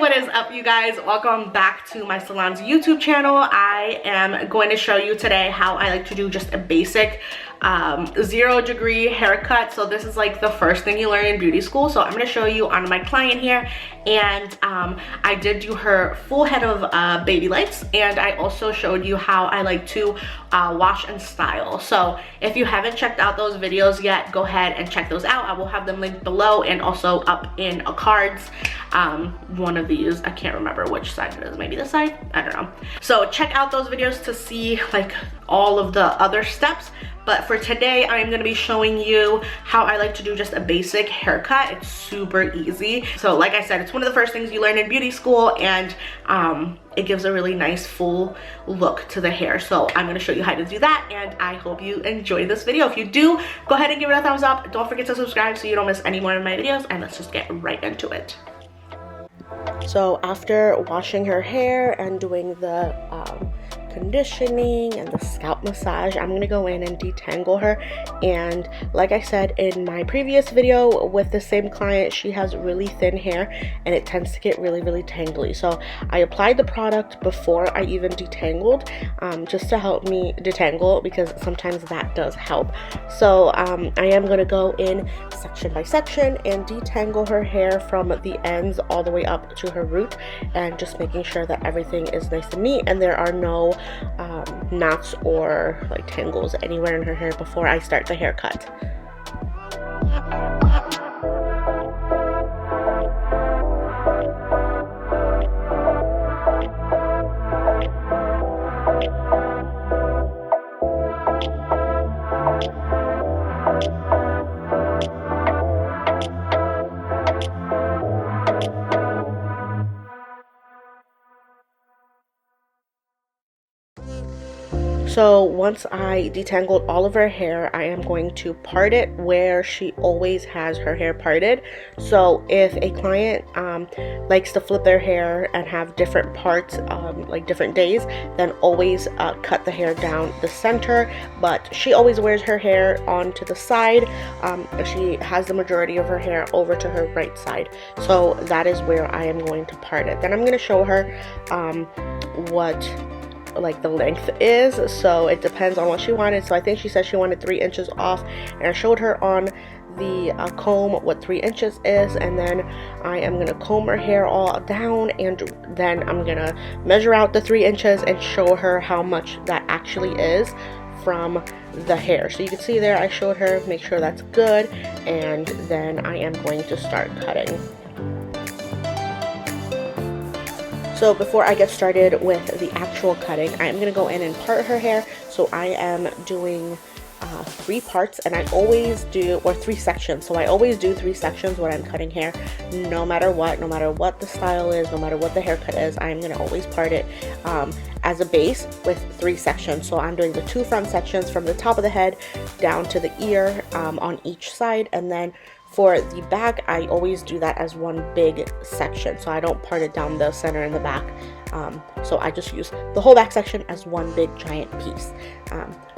What is up, you guys? Welcome back to my salon's YouTube channel. I am going to show you today how I like to do just a basic 0 degree haircut. So this is like the first thing you learn in beauty school. So I'm going to show you on my client here, and I did do her full head of baby lights, and I also showed you how I like to wash and style. So if you haven't checked out those videos yet, go ahead and check those out. I will have them linked below and also up in cards. One of these, I can't remember which side it is, maybe this side, I don't know. So check out those videos to see like all of the other steps. But for today, I'm gonna be showing you how I like to do just a basic haircut. It's super easy. So like I said, it's one of the first things you learn in beauty school, and it gives a really nice full look to the hair. So I'm gonna show you how to do that, and I hope you enjoy this video. If you do, go ahead and give it a thumbs up. Don't forget to subscribe so you don't miss any more of my videos, and let's just get right into it. So after washing her hair and doing the conditioning and the scalp massage, I'm gonna go in and detangle her. And like I said in my previous video with the same client, she has really thin hair and it tends to get really tangly. So I applied the product before I even detangled, just to help me detangle, because sometimes that does help. So I am gonna go in section by section and detangle her hair from the ends all the way up to her root, and just making sure that everything is nice and neat and there are no knots or like tangles anywhere in her hair before I start the haircut. So once I detangled all of her hair, I am going to part it where she always has her hair parted. So if a client likes to flip their hair and have different parts, like different days, then always cut the hair down the center. But she always wears her hair onto the side. She has the majority of her hair over to her right side. So that is where I am going to part it. Then I'm going to show her what like the length is. So it depends on what she wanted. So I think she said she wanted 3 inches off, and I showed her on the comb what 3 inches is, and then I am gonna comb her hair all down, and then I'm gonna measure out the 3 inches and show her how much that actually is from the hair. So you can see there I showed her, make sure that's good, and then I am going to start cutting. So before I get started with the actual cutting, I am going to go in and part her hair. So I am doing 3 parts, and I always do, or 3 sections. So I always do 3 sections when I'm cutting hair, no matter what the style is, no matter what the haircut is. I'm going to always part it as a base with 3 sections. So I'm doing the 2 front sections from the top of the head down to the ear on each side, and then for the back, I always do that as one big section. So I don't part it down the center and the back. So I just use the whole back section as one big giant piece.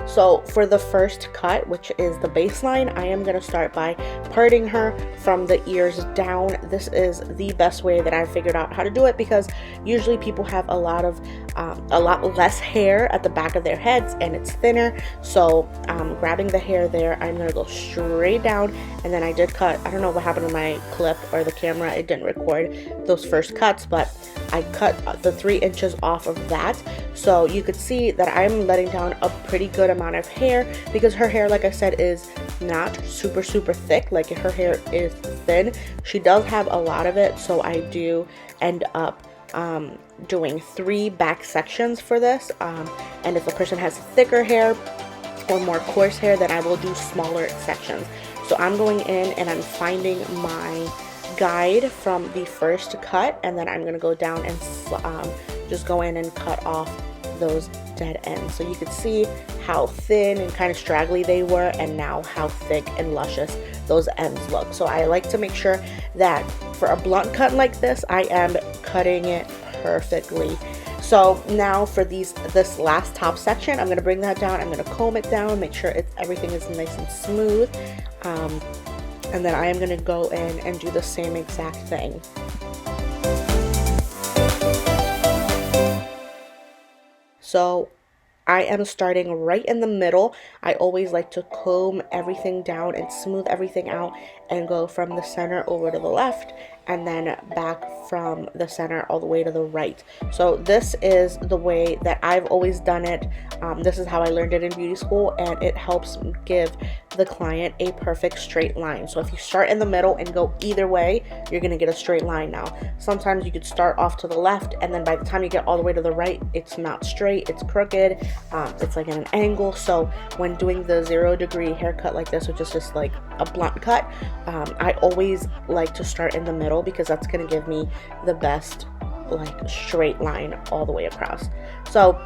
So for the first cut, which is the baseline, I am going to start by parting her from the ears down. This is the best way that I've figured out how to do it, because usually people have a lot less hair at the back of their heads and it's thinner. So grabbing the hair there, I'm going to go straight down, and then I did cut, I don't know what happened to my clip or the camera, it didn't record those first cuts, but I cut the 3 inches off of that. So you could see that I'm letting down a pretty good amount of hair, because her hair, like I said, is not super thick. Like her hair is thin. She does have a lot of it, so I do end up doing 3 back sections for this. And if a person has thicker hair or more coarse hair, then I will do smaller sections. So I'm going in and I'm finding my guide from the first cut, and then I'm going to go down and just go in and cut off those dead ends. So you could see how thin and kind of straggly they were, and now how thick and luscious those ends look. So I like to make sure that for a blunt cut like this, I am cutting it perfectly. So now for this last top section, I'm going to bring that down, I'm going to comb it down, make sure everything is nice and smooth, and then I am going to go in and do the same exact thing. So I am starting right in the middle. I always like to comb everything down and smooth everything out and go from the center over to the left and then back from the center all the way to the right. So this is the way that I've always done it. This is how I learned it in beauty school, and it helps give the client a perfect straight line. So if you start in the middle and go either way, you're gonna get a straight line now. Sometimes you could start off to the left, and then by the time you get all the way to the right, it's not straight, it's crooked, it's like at an angle. So when doing the 0-degree haircut like this, which is just like a blunt cut, I always like to start in the middle because that's gonna give me the best like straight line all the way across. So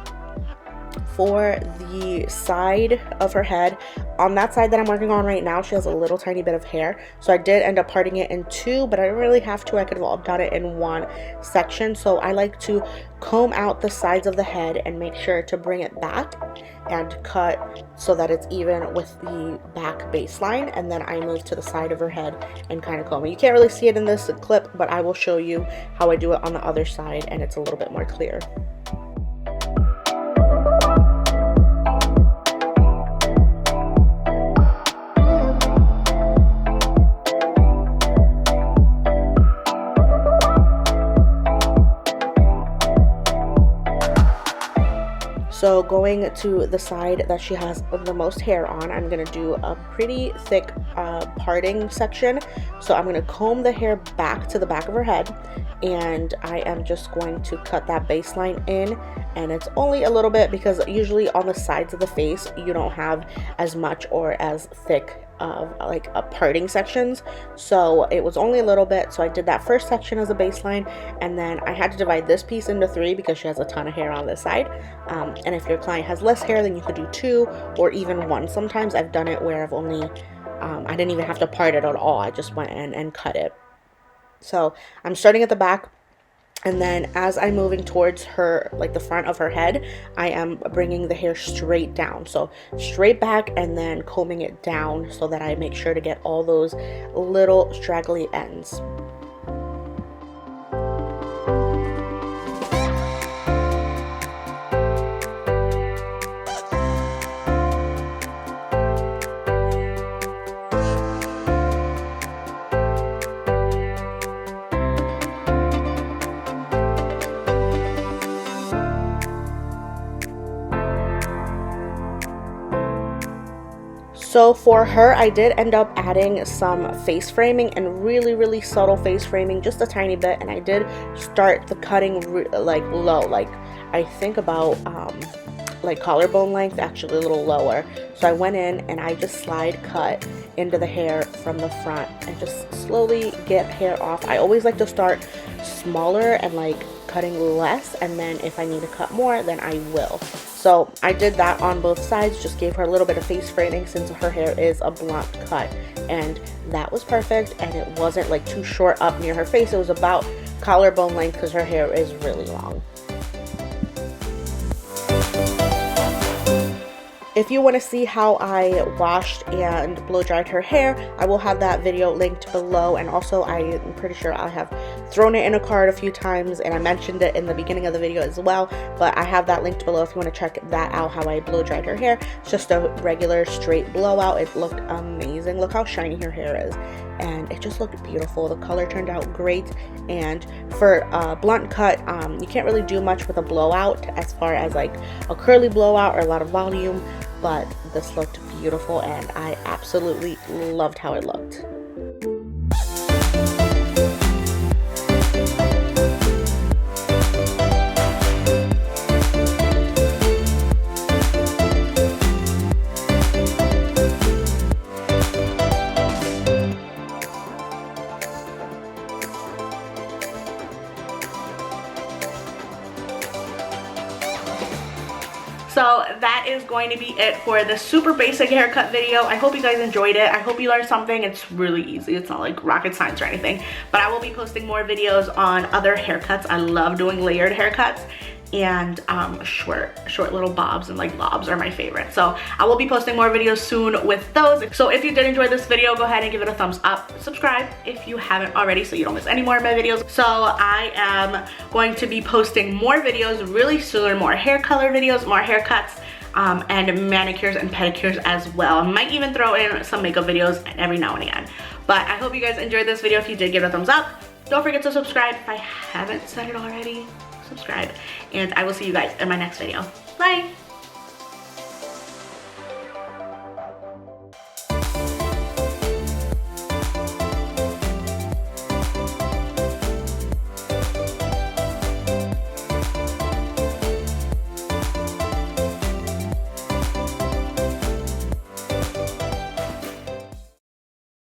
for the side of her head, on that side that I'm working on right now, she has a little tiny bit of hair, so I did end up parting it in two, but I didn't really have to. I could have done it in one section. So I like to comb out the sides of the head and make sure to bring it back and cut so that it's even with the back baseline, and then I move to the side of her head and kind of comb it. You can't really see it in this clip, but I will show you how I do it on the other side, and it's a little bit more clear. So going to the side that she has the most hair on, I'm going to do a pretty thick parting section. So I'm going to comb the hair back to the back of her head, and I am just going to cut that baseline in, and it's only a little bit because usually on the sides of the face you don't have as much or as thick of like parting sections, so it was only a little bit. So I did that first section as a baseline, and then I had to divide this piece into three because she has a ton of hair on this side, and if your client has less hair, then you could do two or even one. Sometimes I've done it where I've only I didn't even have to part it at all, I just went in and cut it. So I'm starting at the back, and then as I'm moving towards her, like the front of her head, I am bringing the hair straight down. So straight back and then combing it down so that I make sure to get all those little straggly ends. So for her, I did end up adding some face framing, and really subtle face framing, just a tiny bit. And I did start the cutting like low, like I think about like collarbone length, actually a little lower. So I went in and I just slide cut into the hair from the front and just slowly get hair off. I always like to start smaller and like cutting less, and then if I need to cut more, then I will. So I did that on both sides, just gave her a little bit of face framing since her hair is a blunt cut, and that was perfect. And it wasn't like too short up near her face, it was about collarbone length because her hair is really long. If you want to see how I washed and blow dried her hair, I will have that video linked below, and also I'm pretty sure I have thrown it in a card a few times, and I mentioned it in the beginning of the video as well, but I have that linked below if you want to check that out, how I blow dried her hair. It's just a regular straight blowout. It looked amazing. Look how shiny her hair is, and it just looked beautiful. The color turned out great, and for a blunt cut, you can't really do much with a blowout as far as like a curly blowout or a lot of volume, but this looked beautiful and I absolutely loved how it looked. So that is going to be it for this super basic haircut video. I hope you guys enjoyed it. I hope you learned something. It's really easy. It's not like rocket science or anything. But I will be posting more videos on other haircuts. I love doing layered haircuts. and short little bobs and like lobs are my favorite. So I will be posting more videos soon with those. So if you did enjoy this video, go ahead and give it a thumbs up. Subscribe if you haven't already so you don't miss any more of my videos. So I am going to be posting more videos really soon, more hair color videos, more haircuts, and manicures and pedicures as well. I might even throw in some makeup videos every now and again. But I hope you guys enjoyed this video. If you did, give it a thumbs up. Don't forget to subscribe if I haven't said it already. Subscribe, and I will see you guys in my next video. Bye.